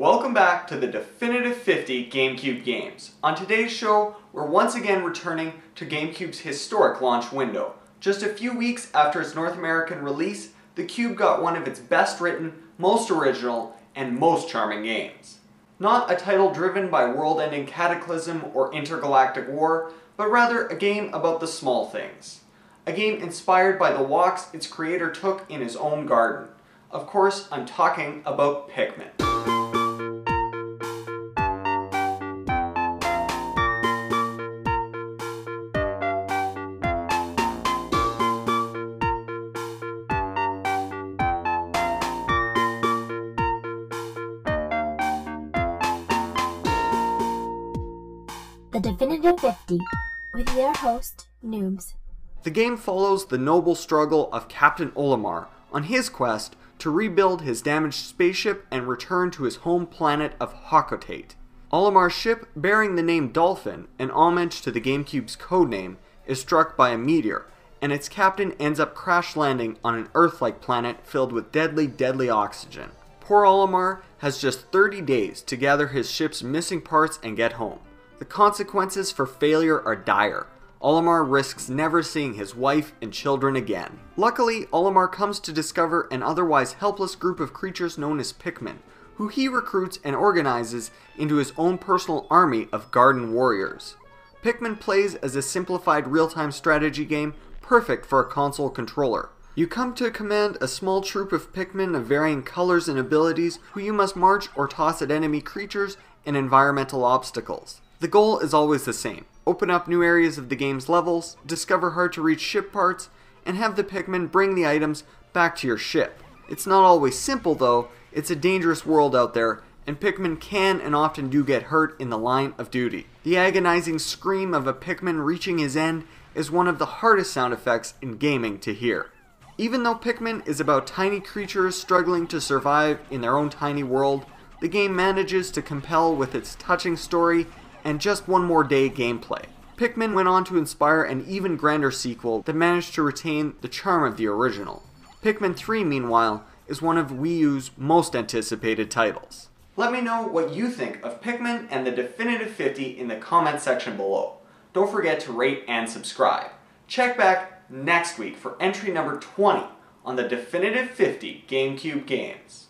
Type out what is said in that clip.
Welcome back to the Definitive 50 GameCube games. On today's show, we're once again returning to GameCube's historic launch window. Just a few weeks after its North American release, the Cube got one of its best written, most original, and most charming games. Not a title driven by world-ending cataclysm or intergalactic war, but rather a game about the small things. A game inspired by the walks its creator took in his own garden. Of course, I'm talking about Pikmin. The Definitive 50, with your host, Noobs. The game follows the noble struggle of Captain Olimar on his quest to rebuild his damaged spaceship and return to his home planet of Hocotate. Olimar's ship, bearing the name Dolphin, an homage to the GameCube's codename, is struck by a meteor, and its captain ends up crash landing on an Earth-like planet filled with deadly oxygen. Poor Olimar has just 30 days to gather his ship's missing parts and get home. The consequences for failure are dire. Olimar risks never seeing his wife and children again. Luckily, Olimar comes to discover an otherwise helpless group of creatures known as Pikmin, who he recruits and organizes into his own personal army of garden warriors. Pikmin plays as a simplified real-time strategy game perfect for a console controller. You come to command a small troop of Pikmin of varying colors and abilities who you must march or toss at enemy creatures and environmental obstacles. The goal is always the same. Open up new areas of the game's levels, discover hard-to-reach ship parts, and have the Pikmin bring the items back to your ship. It's not always simple though, it's a dangerous world out there, and Pikmin can and often do get hurt in the line of duty. The agonizing scream of a Pikmin reaching his end is one of the hardest sound effects in gaming to hear. Even though Pikmin is about tiny creatures struggling to survive in their own tiny world, the game manages to compel with its touching story and just one more day gameplay. Pikmin went on to inspire an even grander sequel that managed to retain the charm of the original. Pikmin 3, meanwhile, is one of Wii U's most anticipated titles. Let me know what you think of Pikmin and the Definitive 50 in the comment section below. Don't forget to rate and subscribe. Check back next week for entry number 20 on the Definitive 50 GameCube games.